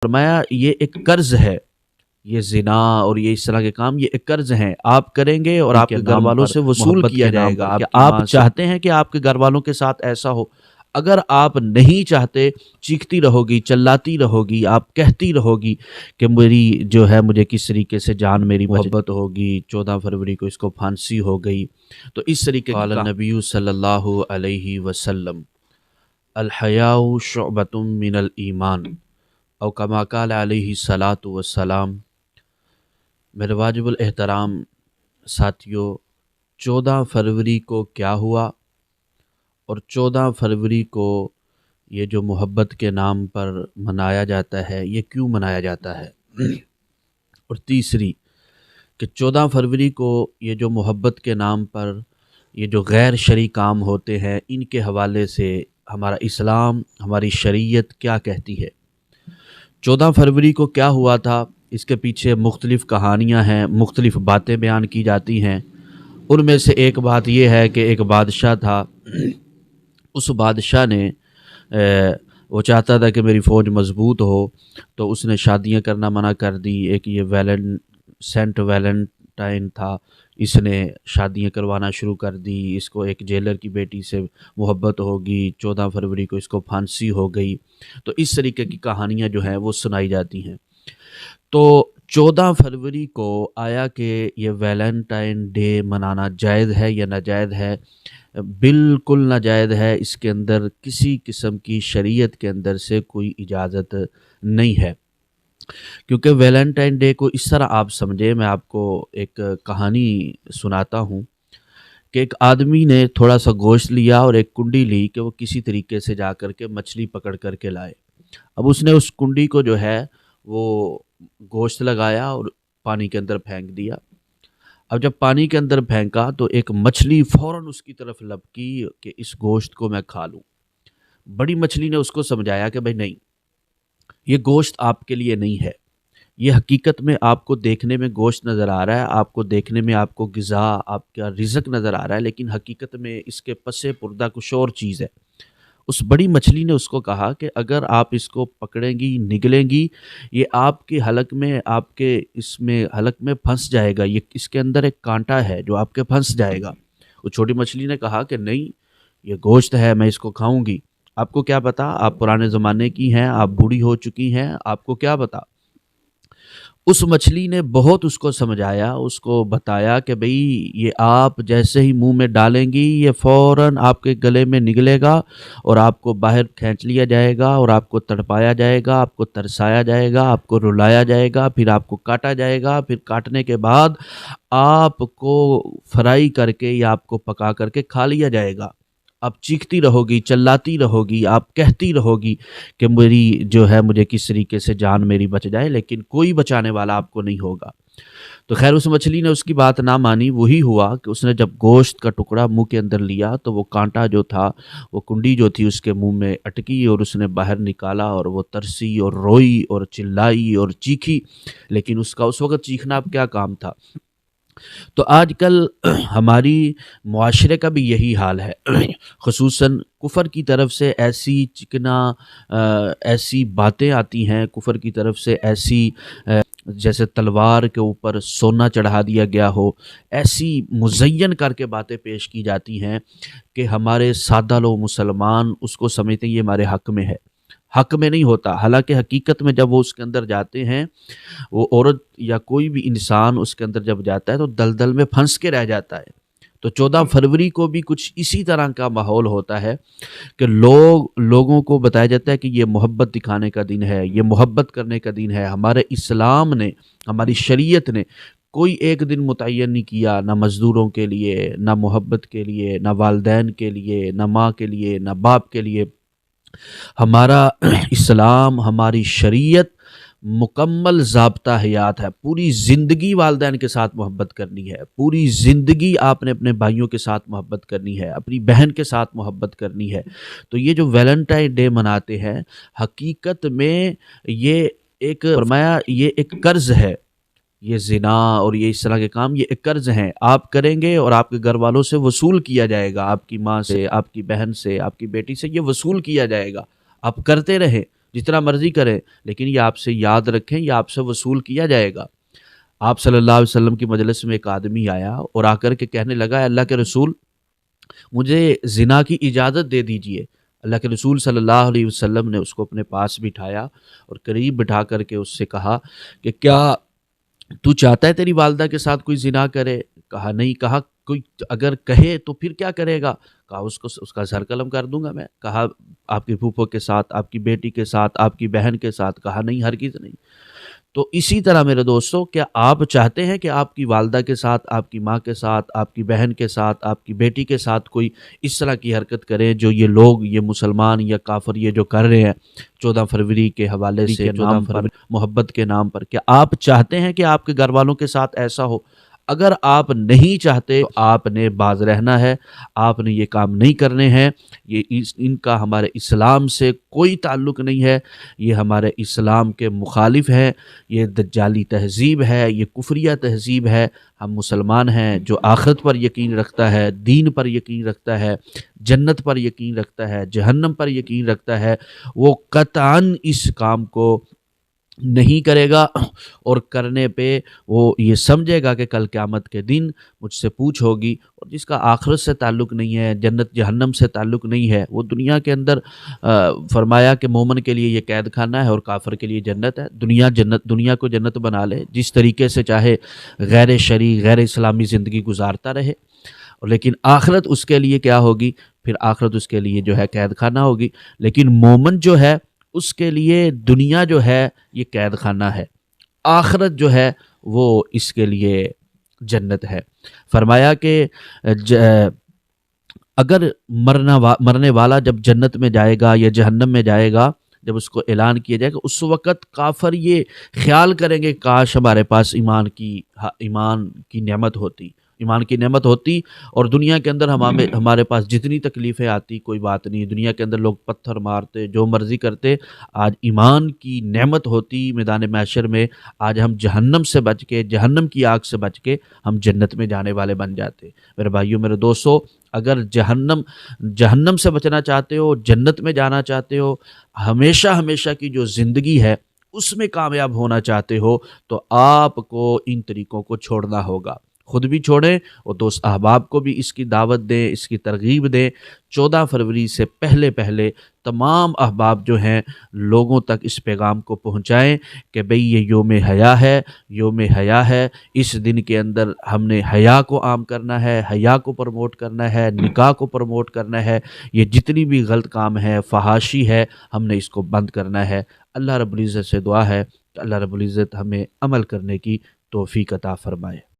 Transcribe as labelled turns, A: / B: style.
A: فرمایا یہ ایک قرض ہے، یہ زنا اور یہ اس طرح کے کام یہ ایک قرض ہیں، آپ کریں گے اور آپ کے گھر والوں سے وصول کیا جائے گا۔ آپ چاہتے ہیں کہ آپ کے گھر والوں کے ساتھ ایسا ہو؟ اگر آپ نہیں چاہتے، چیختی رہو گی، چلاتی رہو گی، آپ کہتی رہو گی کہ میری جو ہے مجھے کس طریقے سے جان میری محبت ہوگی، 14 فروری کو اس کو پھانسی ہو گئی، تو اس طریقے قال النبی صلی اللہ علیہ وسلم الحیاء شعبۃ من الایمان او کما قال علیہ الصلاۃ والسلام۔ میرے واجب الاحترام ساتھیوں، 14 فروری کو کیا ہوا اور 14 فروری کو یہ جو محبت کے نام پر منایا جاتا ہے یہ کیوں منایا جاتا ہے؟ اور تیسری کہ 14 فروری کو یہ جو محبت کے نام پر یہ جو غیر شرعی کام ہوتے ہیں ان کے حوالے سے ہمارا اسلام، ہماری شریعت کیا کہتی ہے؟ 14 فروری کو کیا ہوا تھا؟ اس کے پیچھے مختلف کہانیاں ہیں، مختلف باتیں بیان کی جاتی ہیں۔ ان میں سے ایک بات یہ ہے کہ ایک بادشاہ تھا، اس بادشاہ نے وہ چاہتا تھا کہ میری فوج مضبوط ہو، تو اس نے شادیاں کرنا منع کر دی۔ ایک یہ سینٹ ویلنٹائن تھا، اس نے شادیاں کروانا شروع کر دی۔ اس کو ایک جیلر کی بیٹی سے محبت ہوگی، 14 فروری کو اس کو پھانسی ہو گئی۔ تو اس طریقے کی کہانیاں جو ہیں وہ سنائی جاتی ہیں۔ تو 14 فروری کو آیا کہ یہ ویلنٹائن ڈے منانا جائز ہے یا ناجائز ہے؟ بالکل ناجائز ہے، اس کے اندر کسی قسم کی شریعت کے اندر سے کوئی اجازت نہیں ہے، کیونکہ ویلنٹائن ڈے کو اس طرح آپ سمجھے۔ میں آپ کو ایک کہانی سناتا ہوں کہ ایک آدمی نے تھوڑا سا گوشت لیا اور ایک کنڈی لی کہ وہ کسی طریقے سے جا کر کے مچھلی پکڑ کر کے لائے۔ اب اس نے اس کنڈی کو جو ہے وہ گوشت لگایا اور پانی کے اندر پھینک دیا۔ اب جب پانی کے اندر پھینکا تو ایک مچھلی فوراً اس کی طرف لپکی کہ اس گوشت کو میں کھا لوں۔ بڑی مچھلی نے اس کو سمجھایا کہ بھائی نہیں، یہ گوشت آپ کے لیے نہیں ہے، یہ حقیقت میں آپ کو دیکھنے میں گوشت نظر آ رہا ہے، آپ کو دیکھنے میں آپ کو غذا، آپ کا رزق نظر آ رہا ہے، لیکن حقیقت میں اس کے پس پردہ کچھ اور چیز ہے۔ اس بڑی مچھلی نے اس کو کہا کہ اگر آپ اس کو پکڑیں گی، نگلیں گی، یہ آپ کے حلق میں، آپ کے اس میں حلق میں پھنس جائے گا، یہ اس کے اندر ایک کانٹا ہے جو آپ کے پھنس جائے گا۔ وہ چھوٹی مچھلی نے کہا کہ نہیں، یہ گوشت ہے، میں اس کو کھاؤں گی۔ آپ کو کیا پتا، آپ پرانے زمانے کی ہیں، آپ بوڑھی ہو چکی ہیں، آپ کو کیا پتا۔ اس مچھلی نے بہت اس کو سمجھایا، اس کو بتایا کہ بھئی یہ آپ جیسے ہی منہ میں ڈالیں گی یہ فوراً آپ کے گلے میں نگلے گا اور آپ کو باہر کھینچ لیا جائے گا اور آپ کو تڑپایا جائے گا، آپ کو ترسایا جائے گا، آپ کو رلایا جائے گا، پھر آپ کو کاٹا جائے گا، پھر کاٹنے کے بعد آپ کو فرائی کر کے یا آپ کو پکا کر کے کھا لیا جائے گا۔ آپ چیختی رہو گی، چلاتی رہو گی، آپ کہتی رہو گی کہ میری جو ہے مجھے کس طریقے سے جان میری بچ جائے، لیکن کوئی بچانے والا آپ کو نہیں ہوگا۔ تو خیر اس مچھلی نے اس کی بات نہ مانی۔ وہی ہوا کہ اس نے جب گوشت کا ٹکڑا منہ کے اندر لیا تو وہ کانٹا جو تھا، وہ کنڈی جو تھی اس کے منہ میں اٹکی اور اس نے باہر نکالا اور وہ ترسی اور روئی اور چلائی اور چیخی، لیکن اس کا اس وقت چیخنا اب کیا کام تھا۔ تو آج کل ہماری معاشرے کا بھی یہی حال ہے، خصوصاً کفر کی طرف سے ایسی ایسی باتیں آتی ہیں، کفر کی طرف سے ایسی جیسے تلوار کے اوپر سونا چڑھا دیا گیا ہو، ایسی مزین کر کے باتیں پیش کی جاتی ہیں کہ ہمارے سادہ لوگ مسلمان اس کو سمجھتے ہیں یہ ہمارے حق میں ہے، حق میں نہیں ہوتا۔ حالانکہ حقیقت میں جب وہ اس کے اندر جاتے ہیں، وہ عورت یا کوئی بھی انسان اس کے اندر جب جاتا ہے تو دلدل میں پھنس کے رہ جاتا ہے۔ تو 14 فروری کو بھی کچھ اسی طرح کا ماحول ہوتا ہے کہ لوگوں کو بتایا جاتا ہے کہ یہ محبت دکھانے کا دن ہے، یہ محبت کرنے کا دن ہے۔ ہمارے اسلام نے، ہماری شریعت نے کوئی ایک دن متعین نہیں کیا، نہ مزدوروں کے لیے، نہ محبت کے لیے، نہ والدین کے لیے، نہ ماں کے لیے، نہ باپ کے لیے۔ ہمارا اسلام، ہماری شریعت مکمل ضابطہ حیات ہے۔ پوری زندگی والدین کے ساتھ محبت کرنی ہے، پوری زندگی آپ نے اپنے بھائیوں کے ساتھ محبت کرنی ہے، اپنی بہن کے ساتھ محبت کرنی ہے۔ تو یہ جو ویلنٹائن ڈے مناتے ہیں، حقیقت میں یہ ایک فرمایا یہ ایک قرض ہے، یہ زنا اور یہ اس طرح کے کام یہ ایک قرض ہیں، آپ کریں گے اور آپ کے گھر والوں سے وصول کیا جائے گا، آپ کی ماں سے، آپ کی بہن سے، آپ کی بیٹی سے یہ وصول کیا جائے گا۔ آپ کرتے رہیں، جتنا مرضی کریں، لیکن یہ آپ سے یاد رکھیں یہ آپ سے وصول کیا جائے گا۔ آپ صلی اللہ علیہ وسلم کی مجلس میں ایک آدمی آیا اور آ کر کے کہنے لگا، اللہ کے رسول مجھے زنا کی اجازت دے دیجئے۔ اللہ کے رسول صلی اللہ علیہ وسلم نے اس کو اپنے پاس بٹھایا اور قریب بٹھا کر کے اس سے کہا کہ کیا تو چاہتا ہے تیری والدہ کے ساتھ کوئی زنا کرے؟ کہا نہیں۔ کہا کوئی اگر کہے تو پھر کیا کرے گا؟ کہا اس کا سر قلم کر دوں گا میں۔ کہا آپ کی پھوپھو کے ساتھ، آپ کی بیٹی کے ساتھ، آپ کی بہن کے ساتھ؟ کہا نہیں، ہرگز نہیں۔ تو اسی طرح میرے دوستو، کیا آپ چاہتے ہیں کہ آپ کی والدہ کے ساتھ، آپ کی ماں کے ساتھ، آپ کی بہن کے ساتھ، آپ کی بیٹی کے ساتھ کوئی اس طرح کی حرکت کرے جو یہ لوگ، یہ مسلمان یا کافر یہ جو کر رہے ہیں 14 فروری کے حوالے سے، نام پر، محبت کے نام پر؟ کیا آپ چاہتے ہیں کہ آپ کے گھر والوں کے ساتھ ایسا ہو؟ اگر آپ نہیں چاہتے تو آپ نے باز رہنا ہے، آپ نے یہ کام نہیں کرنے ہیں۔ ان کا ہمارے اسلام سے کوئی تعلق نہیں ہے، یہ ہمارے اسلام کے مخالف ہے، یہ دجالی تہذیب ہے، یہ کفریہ تہذیب ہے۔ ہم مسلمان ہیں جو آخرت پر یقین رکھتا ہے، دین پر یقین رکھتا ہے، جنت پر یقین رکھتا ہے، جہنم پر یقین رکھتا ہے، وہ قطعاً اس کام کو نہیں کرے گا، اور کرنے پہ وہ یہ سمجھے گا کہ کل قیامت کے دن مجھ سے پوچھ ہوگی۔ اور جس کا آخرت سے تعلق نہیں ہے، جنت جہنم سے تعلق نہیں ہے، وہ دنیا کے اندر فرمایا کہ مومن کے لیے یہ قید خانہ ہے اور کافر کے لیے جنت ہے۔ دنیا کو جنت بنا لے، جس طریقے سے چاہے غیر شرعی غیر اسلامی زندگی گزارتا رہے، لیکن آخرت اس کے لیے کیا ہوگی؟ پھر آخرت اس کے لیے جو ہے قید خانہ ہوگی۔ لیکن مومن جو ہے اس کے لیے دنیا جو ہے یہ قید خانہ ہے، آخرت جو ہے وہ اس کے لیے جنت ہے۔ فرمایا کہ اگر مرنے والا جب جنت میں جائے گا یا جہنم میں جائے گا، جب اس کو اعلان کیا جائے گا، اس وقت کافر یہ خیال کریں گے کاش ہمارے پاس ایمان کی نعمت ہوتی، ایمان کی نعمت ہوتی، اور دنیا کے اندر ہمارے پاس جتنی تکلیفیں آتی کوئی بات نہیں، دنیا کے اندر لوگ پتھر مارتے، جو مرضی کرتے، آج ایمان کی نعمت ہوتی میدان محشر میں، آج ہم جہنم سے بچ کے، جہنم کی آگ سے بچ کے ہم جنت میں جانے والے بن جاتے۔ میرے بھائیوں، میرے دوستو، اگر جہنم سے بچنا چاہتے ہو، جنت میں جانا چاہتے ہو، ہمیشہ کی جو زندگی ہے اس میں کامیاب ہونا چاہتے ہو، تو آپ کو ان طریقوں کو چھوڑنا ہوگا۔ خود بھی چھوڑیں اور دوست احباب کو بھی اس کی دعوت دیں، اس کی ترغیب دیں۔ 14 فروری سے پہلے تمام احباب جو ہیں لوگوں تک اس پیغام کو پہنچائیں کہ بھئی یہ یوم حیا ہے۔ اس دن کے اندر ہم نے حیا کو عام کرنا ہے، حیا کو پروموٹ کرنا ہے، نکاح کو پروموٹ کرنا ہے۔ یہ جتنی بھی غلط کام ہے، فحاشی ہے، ہم نے اس کو بند کرنا ہے۔ اللہ رب العزت سے دعا ہے کہ اللہ رب العزت ہمیں عمل کرنے کی توفیق عطا فرمائے۔